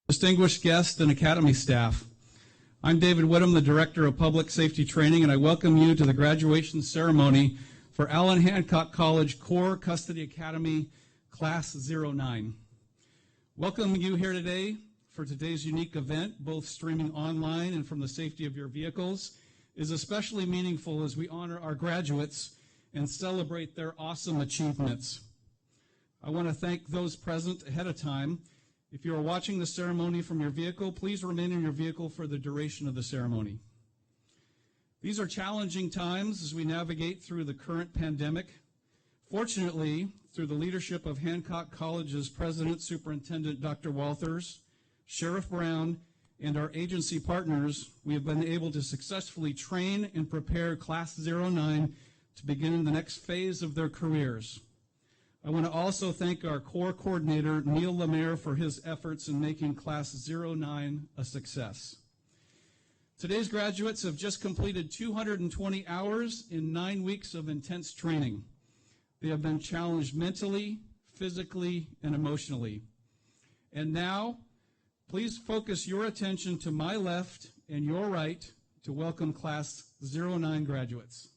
Distinguished guests and Academy staff. I'm David Whittam, the Director of Public Safety Training, and I welcome you to the graduation ceremony for Allen Hancock College Corps Custody Academy Class 09. Welcoming you here today for today's unique event, both streaming online and from the safety of your vehicles, is especially meaningful as we honor our graduates and celebrate their awesome achievements. I want to thank those present ahead of time. If you are watching the ceremony from your vehicle, please remain in your vehicle for the duration of the ceremony. These are challenging times as we navigate through the current pandemic. Fortunately, through the leadership of Hancock College's President Superintendent Dr. Walters, Sheriff Brown, and our agency partners, we have been able to successfully train and prepare Class 09 to begin the next phase of their careers. I want to also thank our Corps Coordinator, Neil Lemaire, for his efforts in making Class 09 a success. Today's graduates have just completed 220 hours in 9 weeks of intense training. They have been challenged mentally, physically, and emotionally. And now, please focus your attention to my left and your right to welcome Class 09 graduates.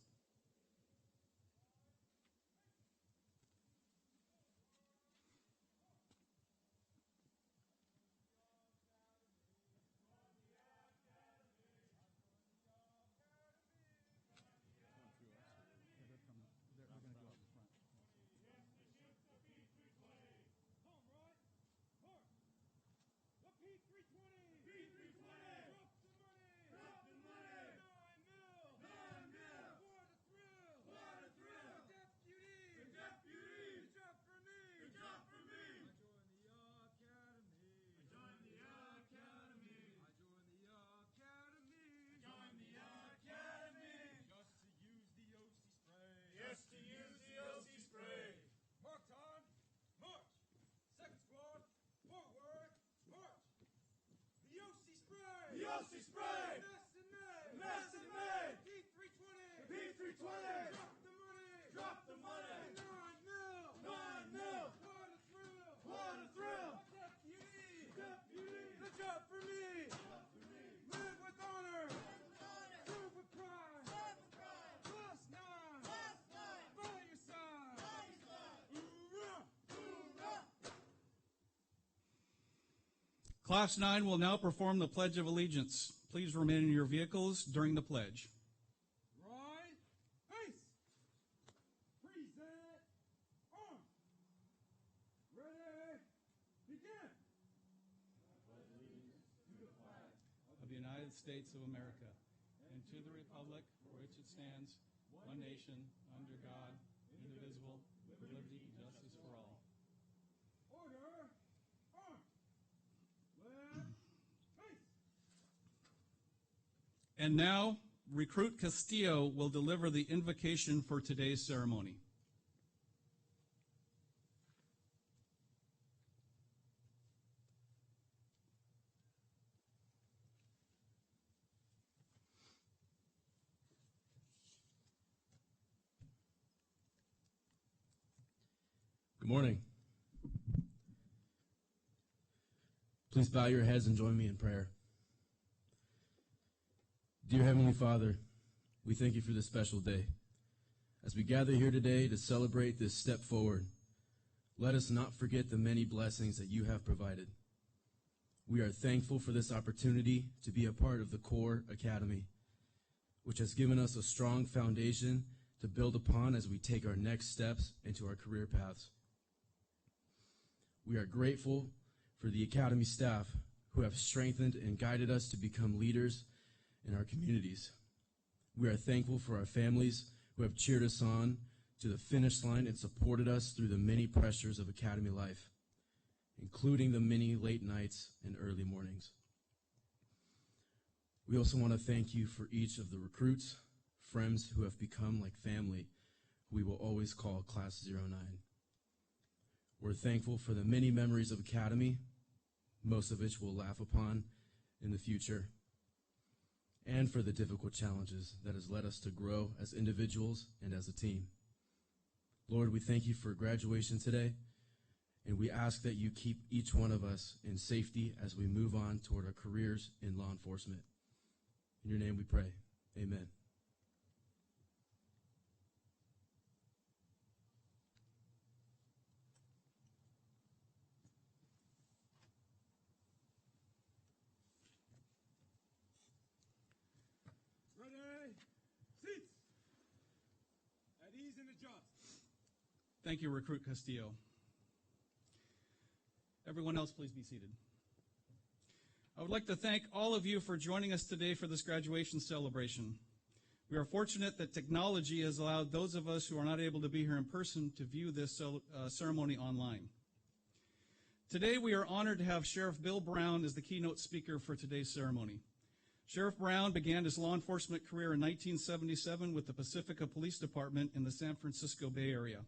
Class 9 will now perform the Pledge of Allegiance. Please remain in your vehicles during the pledge. Right, face, present, on, ready, begin. To the flag of the United States of America and to the republic for which it stands, one nation, under God, indivisible, with liberty and justice for all. Order, on, left, face. And now, Recruit Castillo will deliver the invocation for today's ceremony. Good morning. Please bow your heads and join me in prayer. Dear Heavenly Father, we thank you for this special day. As we gather here today to celebrate this step forward, let us not forget the many blessings that you have provided. We are thankful for this opportunity to be a part of the Corps Academy, which has given us a strong foundation to build upon as we take our next steps into our career paths. We are grateful for the Academy staff who have strengthened and guided us to become leaders in our communities. We are thankful for our families who have cheered us on to the finish line and supported us through the many pressures of Academy life, including the many late nights and early mornings. We also want to thank you for each of the recruits, friends who have become like family, who we will always call Class 09. We're thankful for the many memories of Academy, most of which we'll laugh upon in the future, and for the difficult challenges that has led us to grow as individuals and as a team. Lord, we thank you for graduation today, and we ask that you keep each one of us in safety as we move on toward our careers in law enforcement. In your name we pray. Amen. Ready? Seats. At ease and adjust. Thank you, Recruit Castillo. Everyone else, please be seated. I would like to thank all of you for joining us today for this graduation celebration. We are fortunate that technology has allowed those of us who are not able to be here in person to view this ceremony online. Today, we are honored to have Sheriff Bill Brown as the keynote speaker for today's ceremony. Sheriff Brown began his law enforcement career in 1977 with the Pacifica Police Department in the San Francisco Bay Area.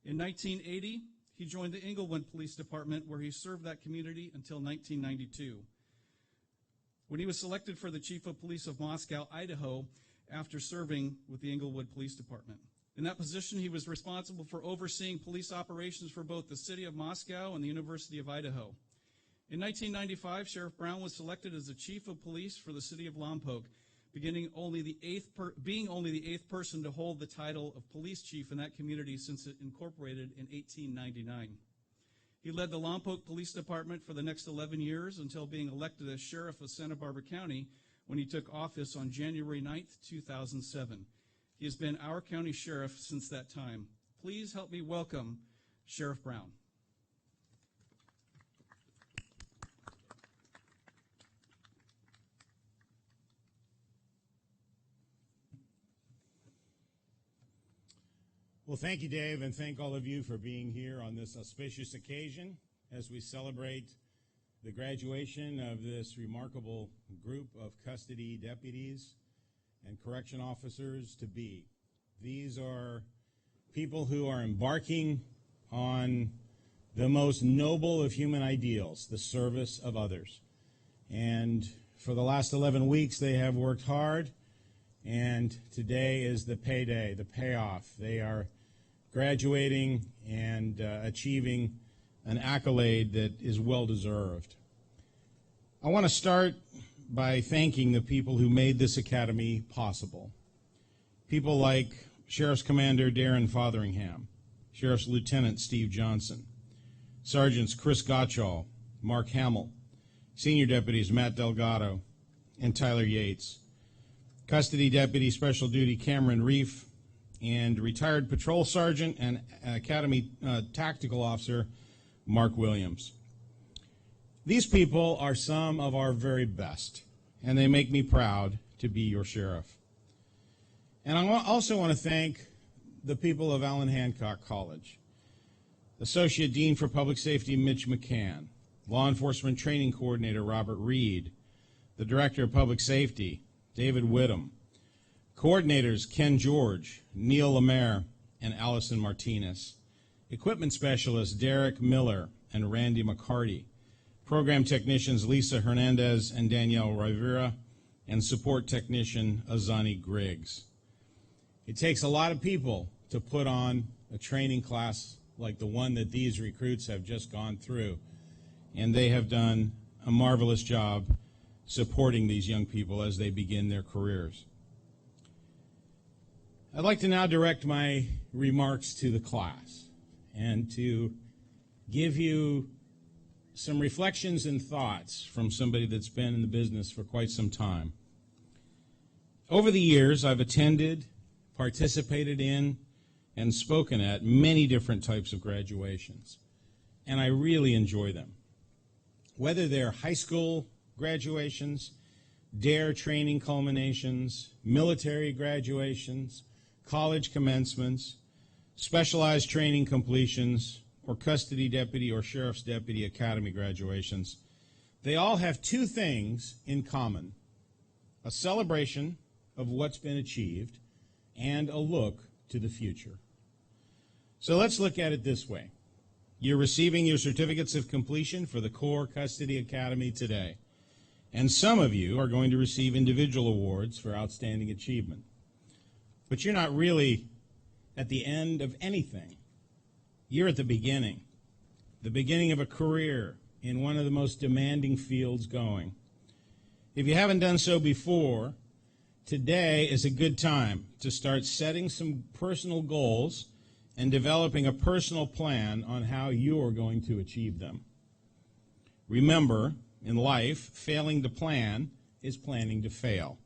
In 1980, he joined the Inglewood Police Department, where he served that community until 1992, when he was selected for the Chief of Police of Moscow, Idaho, after serving with the Inglewood Police Department. In that position, he was responsible for overseeing police operations for both the City of Moscow and the University of Idaho. In 1995, Sheriff Brown was selected as the Chief of Police for the City of Lompoc, being only the eighth person to hold the title of Police Chief in that community since it incorporated in 1899. He led the Lompoc Police Department for the next 11 years until being elected as Sheriff of Santa Barbara County when he took office on January 9th, 2007. He has been our county sheriff since that time. Please help me welcome Sheriff Brown. Well, thank you, Dave, and thank all of you for being here on this auspicious occasion as we celebrate the graduation of this remarkable group of custody deputies and correction officers to be. These are people who are embarking on the most noble of human ideals, the service of others. And for the last 11 weeks, they have worked hard, and today is the payday, the payoff. They are graduating and achieving an accolade that is well-deserved. I want to start by thanking the people who made this academy possible. People like Sheriff's Commander Darren Fotheringham, Sheriff's Lieutenant Steve Johnson, Sergeants Chris Gottschall, Mark Hamill, Senior Deputies Matt Delgado and Tyler Yates, Custody Deputy Special Duty Cameron Reef, and retired Patrol Sergeant and Academy Tactical Officer Mark Williams. These people are some of our very best, and they make me proud to be your sheriff. And I also want to thank the people of Allen Hancock College, Associate Dean for Public Safety Mitch McCann, Law Enforcement Training Coordinator Robert Reed, the Director of Public Safety David Whittam, Coordinators Ken George, Neil Lemaire, and Allison Martinez, Equipment Specialists Derek Miller and Randy McCarty, Program Technicians Lisa Hernandez and Danielle Rivera, and Support Technician Azani Griggs. It takes a lot of people to put on a training class like the one that these recruits have just gone through, and they have done a marvelous job supporting these young people as they begin their careers. I'd like to now direct my remarks to the class and to give you some reflections and thoughts from somebody that's been in the business for quite some time. Over the years, I've attended, participated in, and spoken at many different types of graduations, and I really enjoy them. Whether they're high school graduations, DARE training culminations, military graduations, college commencements, specialized training completions, or custody deputy or sheriff's deputy academy graduations, they all have two things in common: a celebration of what's been achieved and a look to the future. So let's look at it this way. You're receiving your certificates of completion for the Core Custody Academy today, and some of you are going to receive individual awards for outstanding achievement. But you're not really at the end of anything. You're at the beginning. the beginning of a career in one of the most demanding fields going. If you haven't done so before, today is a good time to start setting some personal goals and developing a personal plan on how you're going to achieve them. Remember, in life, failing to plan is planning to fail.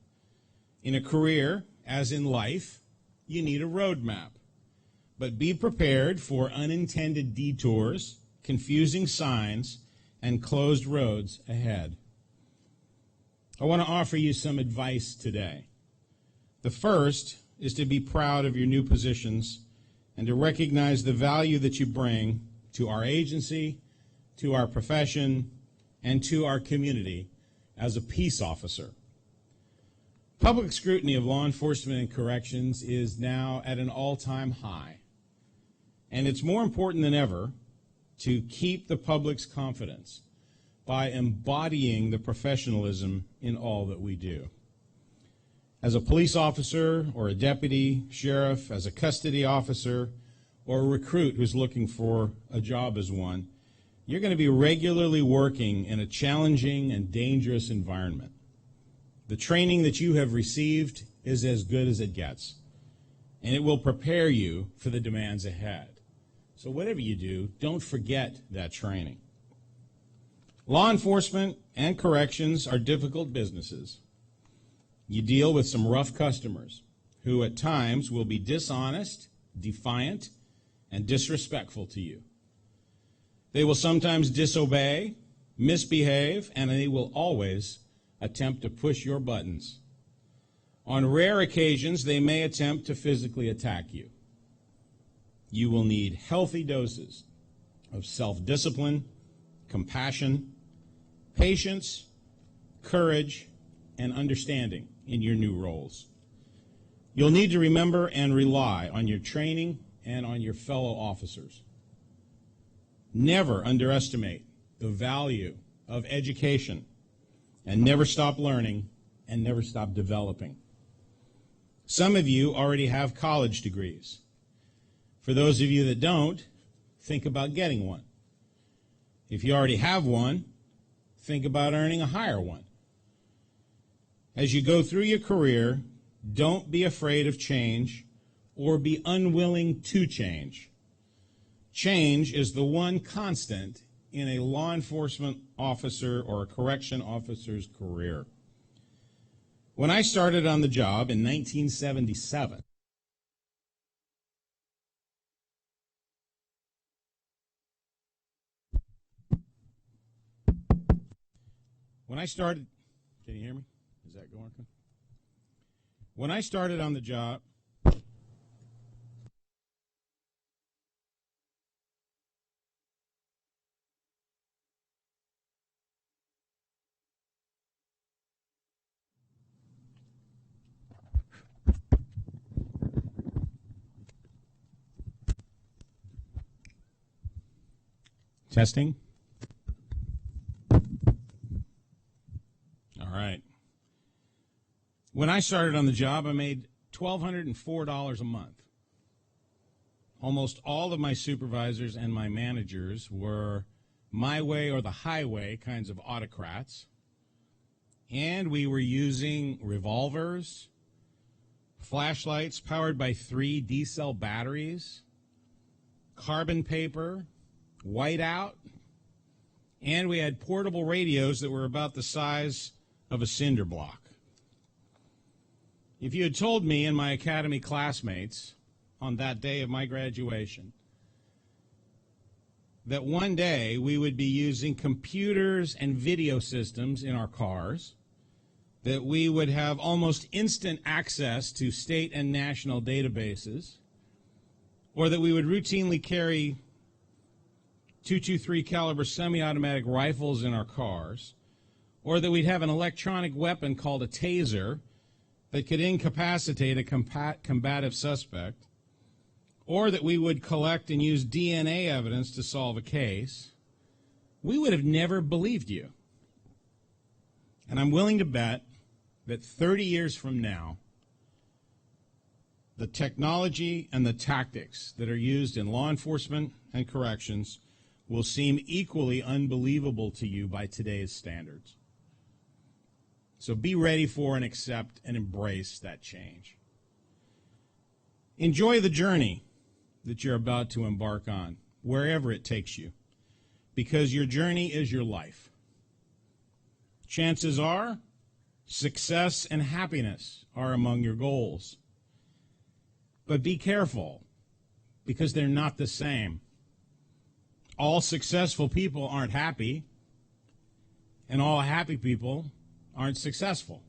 In a career, as in life, you need a roadmap. But be prepared for unintended detours, confusing signs, and closed roads ahead. I want to offer you some advice today. The first is to be proud of your new positions and to recognize the value that you bring to our agency, to our profession, and to our community as a peace officer. Public scrutiny of law enforcement and corrections is now at an all-time high, and it's more important than ever to keep the public's confidence by embodying the professionalism in all that we do. As a police officer or a deputy sheriff, as a custody officer, or a recruit who's looking for a job as one, you're going to be regularly working in a challenging and dangerous environment. The training that you have received is as good as it gets, and it will prepare you for the demands ahead. So whatever you do, don't forget that training. Law enforcement and corrections are difficult businesses. You deal with some rough customers who at times will be dishonest, defiant, and disrespectful to you. They will sometimes disobey, misbehave, and they will always attempt to push your buttons. On rare occasions, they may attempt to physically attack you. You will need healthy doses of self-discipline, compassion, patience, courage, and understanding in your new roles. You'll need to remember and rely on your training and on your fellow officers. Never underestimate the value of education, and never stop learning and never stop developing. Some of you already have college degrees. For those of you that don't, think about getting one. If you already have one, think about earning a higher one. As you go through your career, don't be afraid of change or be unwilling to change. Change is the one constant in a law enforcement officer or a correction officer's career. When I started on the job in 1977, can you hear me? Is that going? When I started on the job, testing. All right. When I started on the job, I made $1,204 a month. Almost all of my supervisors and my managers were my way or the highway kinds of autocrats. And we were using revolvers, flashlights powered by 3 D-cell batteries, carbon paper, whiteout, and we had portable radios that were about the size of a cinder block. If you had told me and my academy classmates on that day of my graduation that one day we would be using computers and video systems in our cars, that we would have almost instant access to state and national databases, or that we would routinely carry .223 caliber semi-automatic rifles in our cars, or that we'd have an electronic weapon called a taser that could incapacitate a combative suspect, or that we would collect and use DNA evidence to solve a case, we would have never believed you. And I'm willing to bet that 30 years from now, the technology and the tactics that are used in law enforcement and corrections will seem equally unbelievable to you by today's standards. So be ready for and accept and embrace that change. Enjoy the journey that you're about to embark on, wherever it takes you, because your journey is your life. Chances are, success and happiness are among your goals. But be careful, because they're not the same. All successful people aren't happy, and all happy people aren't successful.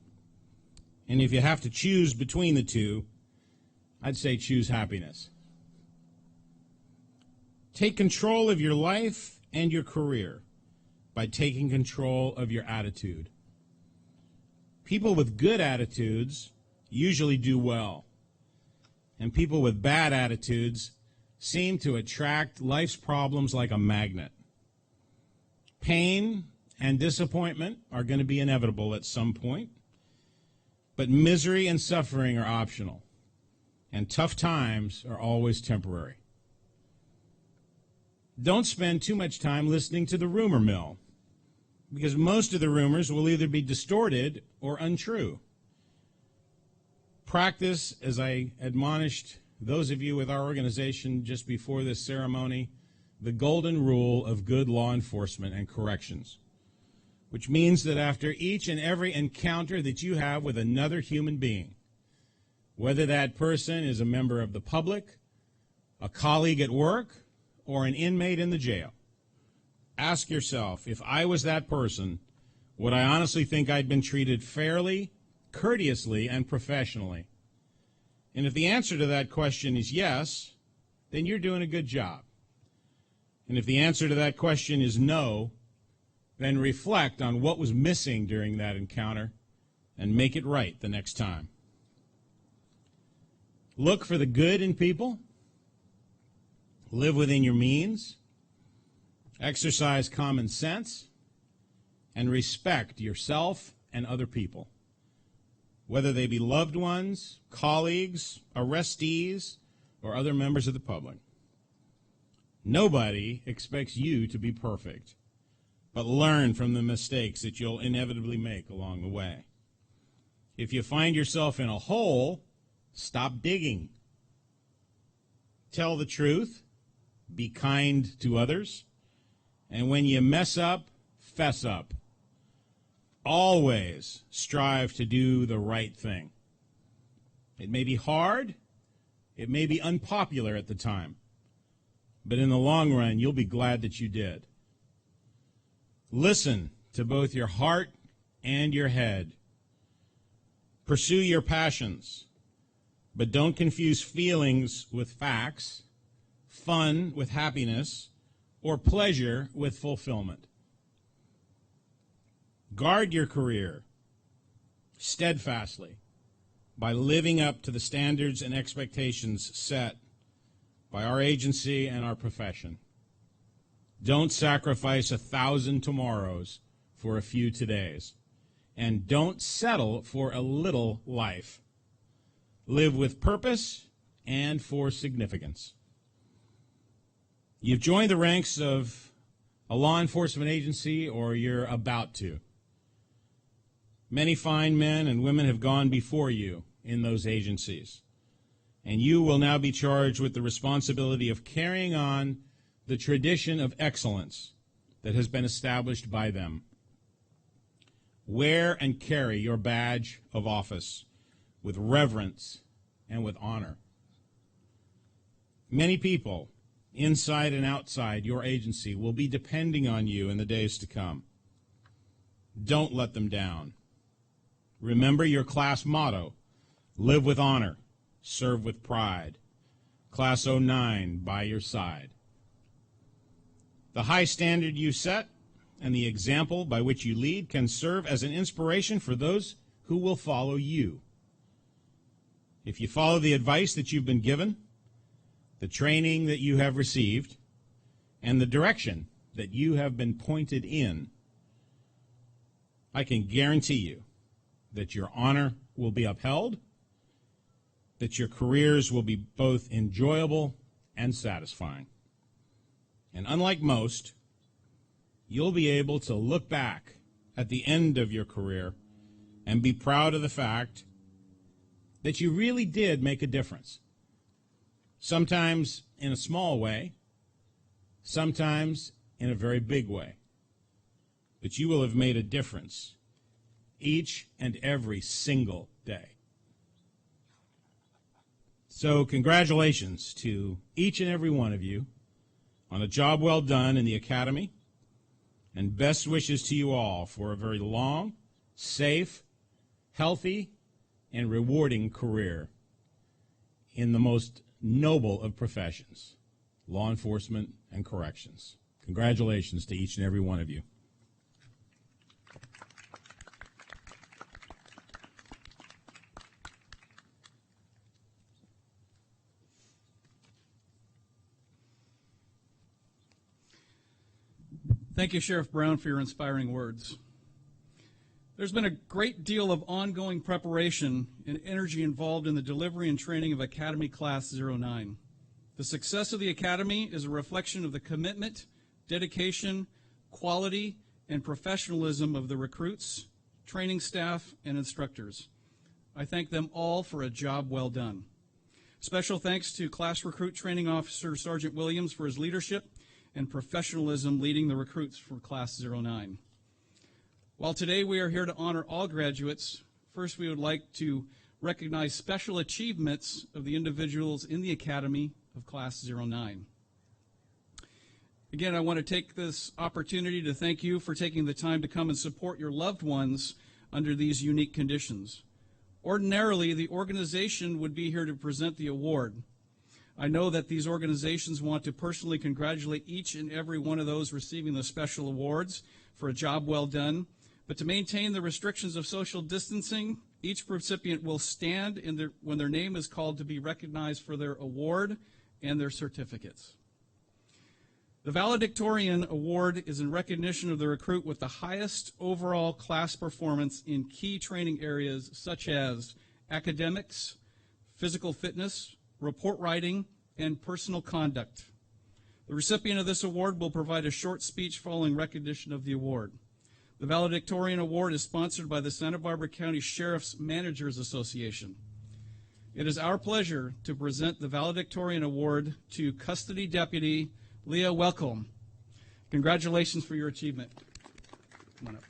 And if you have to choose between the two, I'd say choose happiness. Take control of your life and your career by taking control of your attitude. People with good attitudes usually do well, and people with bad attitudes seem to attract life's problems like a magnet. Pain and disappointment are going to be inevitable at some point, but misery and suffering are optional, and tough times are always temporary. Don't spend too much time listening to the rumor mill, because most of the rumors will either be distorted or untrue. Practice, as I admonished those of you with our organization just before this ceremony, the golden rule of good law enforcement and corrections, which means that after each and every encounter that you have with another human being, whether that person is a member of the public, a colleague at work, or an inmate in the jail, ask yourself, if I was that person, would I honestly think I'd been treated fairly, courteously, and professionally? And if the answer to that question is yes, then you're doing a good job. And if the answer to that question is no, then reflect on what was missing during that encounter and make it right the next time. Look for the good in people. Live within your means. Exercise common sense. And respect yourself and other people, whether they be loved ones, colleagues, arrestees, or other members of the public. Nobody expects you to be perfect, but learn from the mistakes that you'll inevitably make along the way. If you find yourself in a hole, stop digging. Tell the truth, be kind to others, and when you mess up, fess up. Always strive to do the right thing. It may be hard, it may be unpopular at the time, but in the long run, you'll be glad that you did. Listen to both your heart and your head. Pursue your passions, but don't confuse feelings with facts, fun with happiness, or pleasure with fulfillment. Guard your career steadfastly by living up to the standards and expectations set by our agency and our profession. Don't sacrifice 1,000 tomorrows for a few todays. And don't settle for a little life. Live with purpose and for significance. You've joined the ranks of a law enforcement agency, or you're about to. Many fine men and women have gone before you in those agencies, and you will now be charged with the responsibility of carrying on the tradition of excellence that has been established by them. Wear and carry your badge of office with reverence and with honor. Many people, inside and outside your agency, will be depending on you in the days to come. Don't let them down. Remember your class motto: live with honor, serve with pride. Class 09 by your side. The high standard you set and the example by which you lead can serve as an inspiration for those who will follow you. If you follow the advice that you've been given, the training that you have received, and the direction that you have been pointed in, I can guarantee you that your honor will be upheld, that your careers will be both enjoyable and satisfying. And unlike most, you'll be able to look back at the end of your career and be proud of the fact that you really did make a difference. Sometimes in a small way, sometimes in a very big way. But you will have made a difference each and every single day. So congratulations to each and every one of you on a job well done in the Academy, and best wishes to you all for a very long, safe, healthy, and rewarding career in the most noble of professions, law enforcement and corrections. Congratulations to each and every one of you. Thank you, Sheriff Brown, for your inspiring words. There's been a great deal of ongoing preparation and energy involved in the delivery and training of Academy Class 09. The success of the Academy is a reflection of the commitment, dedication, quality, and professionalism of the recruits, training staff, and instructors. I thank them all for a job well done. Special thanks to Class Recruit Training Officer Sergeant Williams for his leadership and professionalism leading the recruits for Class 09. While today we are here to honor all graduates, first we would like to recognize special achievements of the individuals in the Academy of Class 09. Again, I want to take this opportunity to thank you for taking the time to come and support your loved ones under these unique conditions. Ordinarily, the organization would be here to present the award. I know that these organizations want to personally congratulate each and every one of those receiving the special awards for a job well done, but to maintain the restrictions of social distancing, each recipient will stand when their name is called to be recognized for their award and their certificates. The valedictorian award is in recognition of the recruit with the highest overall class performance in key training areas such as academics, physical fitness, report writing, and personal conduct. The recipient of this award will provide a short speech following recognition of the award. The valedictorian award is sponsored by the Santa Barbara County Sheriff's Managers Association. It is our pleasure to present the valedictorian award to Custody Deputy Leah Welcome. Congratulations for your achievement. Come on up.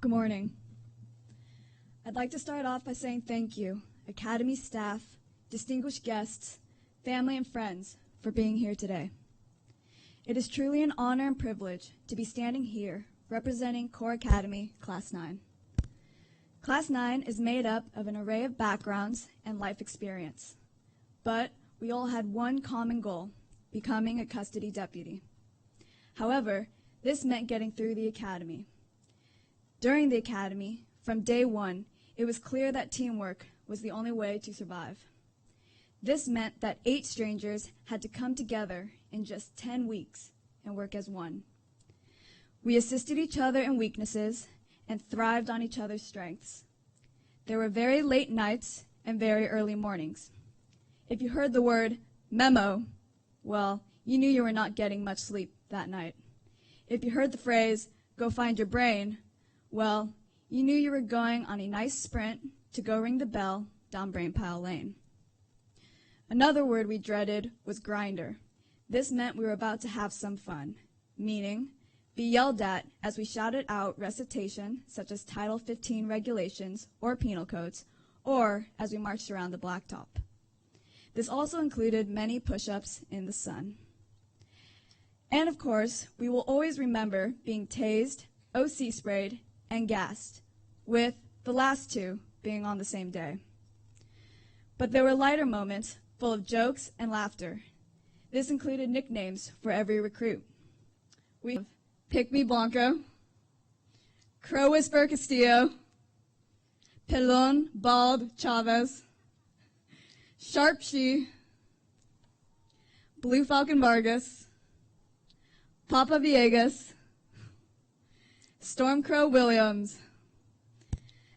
Good morning. I'd like to start off by saying thank you, Academy staff, distinguished guests, family, and friends, for being here today. It is truly an honor and privilege to be standing here representing Corps Academy Class 9. Class 9 is made up of an array of backgrounds and life experience, but we all had one common goal, becoming a custody deputy. However, this meant getting through the academy. During the academy, from day one, it was clear that teamwork was the only way to survive. This meant that 8 strangers had to come together in just 10 weeks and work as one. We assisted each other in weaknesses and thrived on each other's strengths. There were very late nights and very early mornings. If you heard the word memo, well, you knew you were not getting much sleep that night. If you heard the phrase, go find your brain, well, you knew you were going on a nice sprint to go ring the bell down Brain Pile Lane. Another word we dreaded was grinder. This meant we were about to have some fun, meaning be yelled at as we shouted out recitation such as Title 15 regulations or penal codes, or as we marched around the blacktop. This also included many push-ups in the sun. And of course, we will always remember being tased, OC sprayed, and gassed, with the last 2 being on the same day. But there were lighter moments full of jokes and laughter. This included nicknames for every recruit. We have Pick Me Blanco, Crow Whisper Castillo, Pelon Bald Chavez, Sharp She, Blue Falcon Vargas, Papa Villegas, Stormcrow Williams,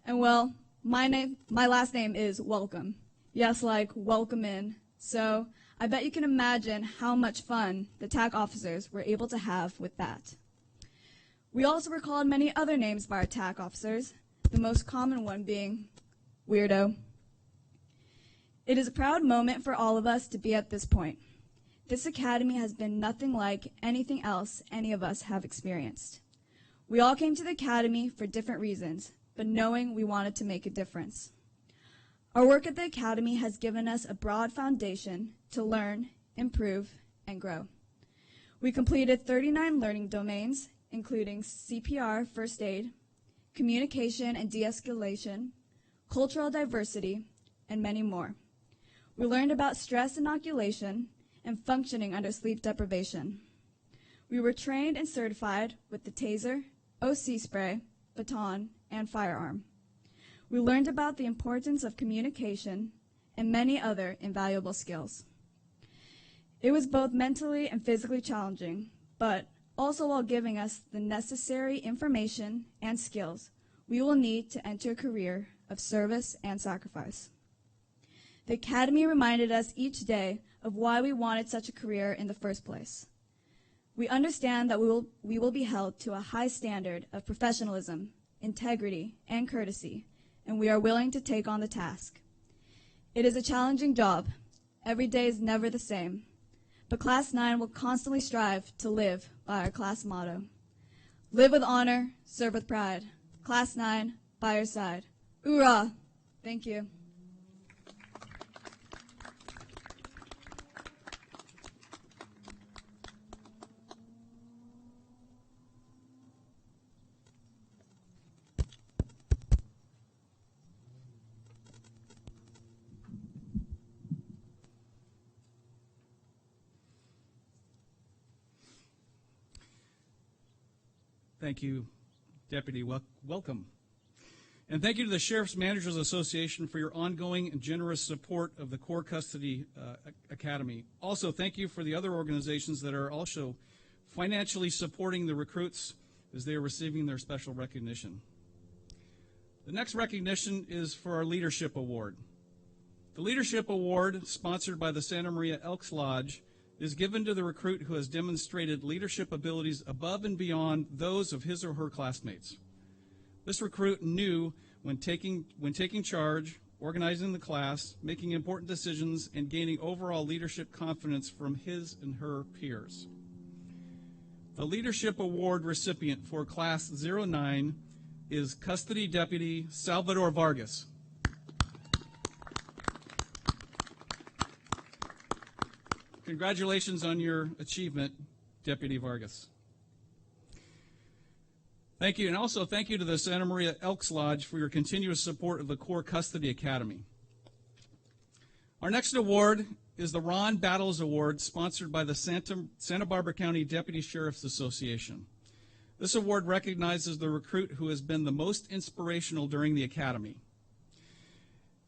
and well, my last name is Welcome. Yes, like welcome in. So I bet you can imagine how much fun the TAC officers were able to have with that. We also were called many other names by our TAC officers, the most common one being Weirdo. It is a proud moment for all of us to be at this point. This academy has been nothing like anything else any of us have experienced. We all came to the academy for different reasons, but knowing we wanted to make a difference. Our work at the academy has given us a broad foundation to learn, improve, and grow. We completed 39 learning domains, including CPR, first aid, communication and de-escalation, cultural diversity, and many more. We learned about stress inoculation and functioning under sleep deprivation. We were trained and certified with the taser, OC spray, baton, and firearm. We learned about the importance of communication and many other invaluable skills. It was both mentally and physically challenging, but also while giving us the necessary information and skills we will need to enter a career of service and sacrifice. The academy reminded us each day of why we wanted such a career in the first place. We understand that we will be held to a high standard of professionalism, integrity, and courtesy, and we are willing to take on the task. It is a challenging job. Every day is never the same, but Class 9 will constantly strive to live by our class motto. Live with honor, serve with pride. Class 9, by your side. Hoorah! Thank you. Thank you, Deputy. Welcome. And thank you to the Sheriff's Managers Association for your ongoing and generous support of the Core Custody Academy. Also, thank you for the other organizations that are also financially supporting the recruits as they are receiving their special recognition. The next recognition is for our Leadership Award. The Leadership Award, sponsored by the Santa Maria Elks Lodge, is given to the recruit who has demonstrated leadership abilities above and beyond those of his or her classmates. This recruit knew when taking charge, organizing the class, making important decisions, and gaining overall leadership confidence from his and her peers. The Leadership Award recipient for Class 09 is Custody Deputy Salvador Vargas. Congratulations on your achievement, Deputy Vargas. Thank you, and also thank you to the Santa Maria Elks Lodge for your continuous support of the Core Custody Academy. Our next award is the Ron Battles Award, sponsored by the Santa Barbara County Deputy Sheriff's Association. This award recognizes the recruit who has been the most inspirational during the academy.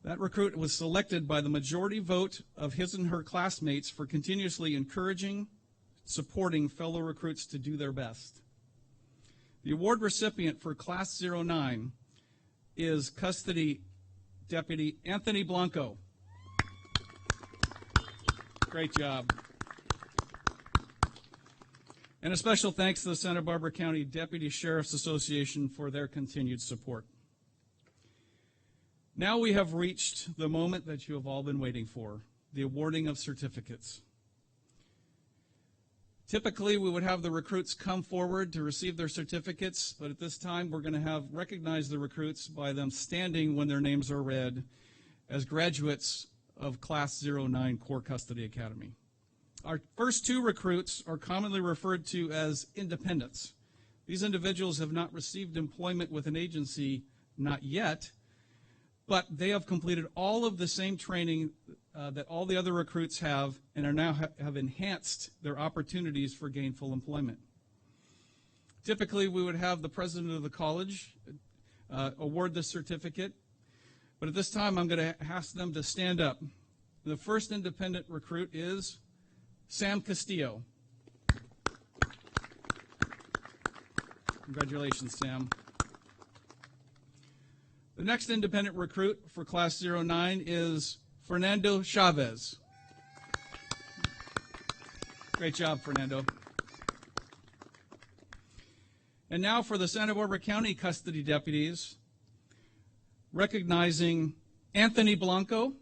That recruit was selected by the majority vote of his and her classmates for continuously encouraging, supporting fellow recruits to do their best. The award recipient for Class 09 is Custody Deputy Anthony Blanco. Great job. And a special thanks to the Santa Barbara County Deputy Sheriff's Association for their continued support. Now we have reached the moment that you have all been waiting for, the awarding of certificates. Typically, we would have the recruits come forward to receive their certificates, but at this time, we're going to recognize the recruits by them standing when their names are read as graduates of Class 09 Core Custody Academy. Our first two recruits are commonly referred to as independents. These individuals have not received employment with an agency, not yet, but they have completed all of the same training that all the other recruits have and are now have enhanced their opportunities for gainful employment. Typically, we would have the president of the college award the certificate, but at this time, I'm going to ask them to stand up. The first independent recruit is Sam Castillo. Congratulations, Sam. The next independent recruit for Class 09 is Fernando Chavez. Great job, Fernando. And now for the Santa Barbara County custody deputies, recognizing Anthony Blanco.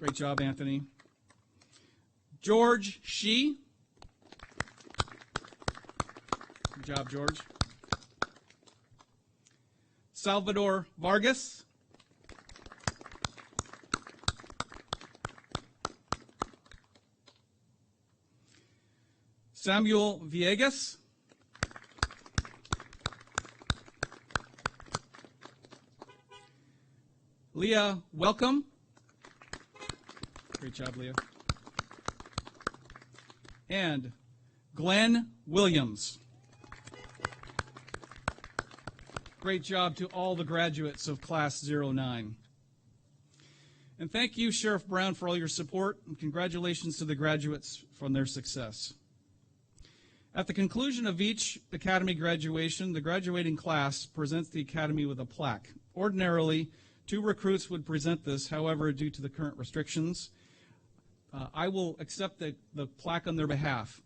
Great job, Anthony. George Shee. Good job, George. Salvador Vargas. Samuel Villegas. Leah Welcome. Great job, Leah. And Glenn Williams. Great job to all the graduates of Class 09. And thank you, Sheriff Brown, for all your support, and congratulations to the graduates on their success. At the conclusion of each Academy graduation, the graduating class presents the Academy with a plaque. Ordinarily, 2 recruits would present this. However, due to the current restrictions, I will accept the plaque on their behalf.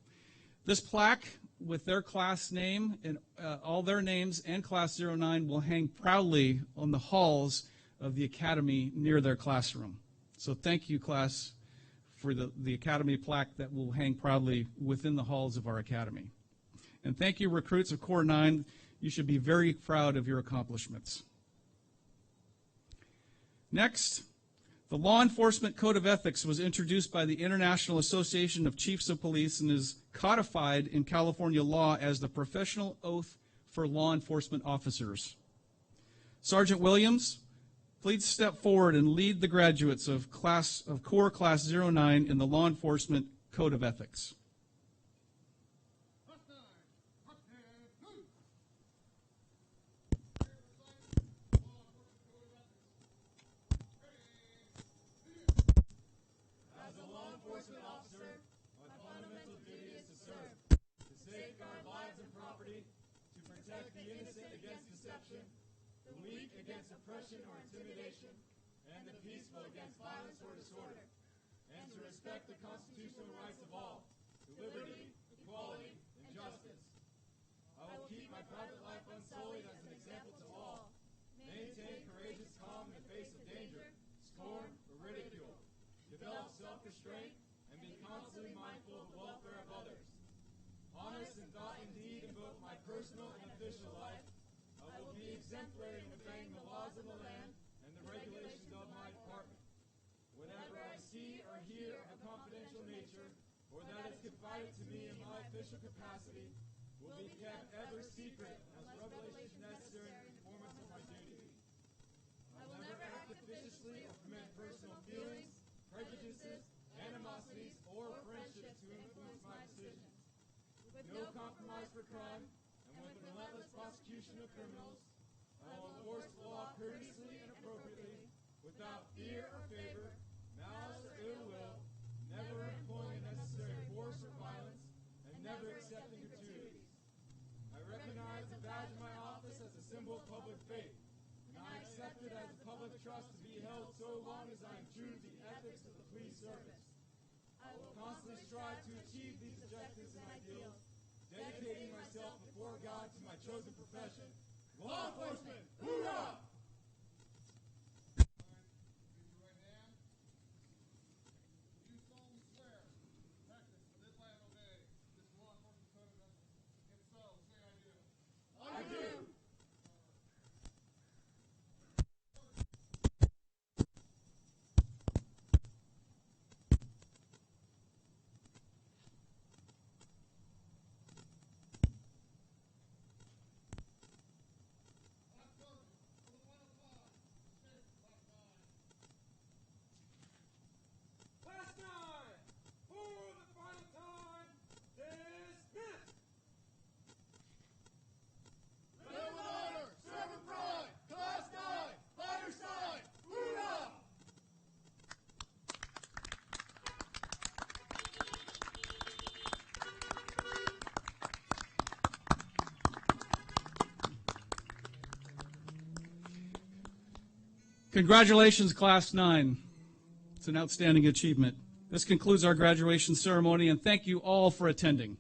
This plaque with their class name and all their names and Class 09 will hang proudly on the halls of the Academy near their classroom. So thank you, class, for the Academy plaque that will hang proudly within the halls of our Academy. And thank you, recruits of Corps 9. You should be very proud of your accomplishments. Next, the Law Enforcement Code of Ethics was introduced by the International Association of Chiefs of Police and is codified in California law as the professional oath for law enforcement officers. Sergeant Williams, please step forward and lead the graduates of Corps Class 09 in the Law Enforcement Code of Ethics. The weak against oppression or intimidation, and the peaceful against violence or disorder, and to respect the constitutional rights of all, to liberty, equality, and justice. I will keep my private life unsullied as an example to all, maintain courageous calm in the face of danger, scorn, or ridicule, develop self-restraint, and be constantly mindful of the welfare of others. Honest in thought and deed in both my personal and official life, I will be exemplary in obeying the laws of the land and the regulations of my department. Whatever I see or hear of a confidential nature, or that is confided to me in my official capacity, will be kept ever secret unless revelation necessary in performance of my duty. I will never act officiously or permit personal feelings, prejudices, animosities, or friendships to influence my decisions. With no compromise for crime, and with the relentless prosecution of criminals, I will enforce the law courteously and appropriately, without fear or favor, malice or ill will, never employing unnecessary force or violence, and never accepting gratuities. I recognize the badge of my office as a symbol of public faith, and I accept it as a public trust to be held so long as I am true to the ethics of the police service. I will constantly strive to achieve these objectives and ideals, dedicating myself before God to my chosen profession, law enforcement. Hoorah! Congratulations, Class 9. It's an outstanding achievement. This concludes our graduation ceremony, and thank you all for attending.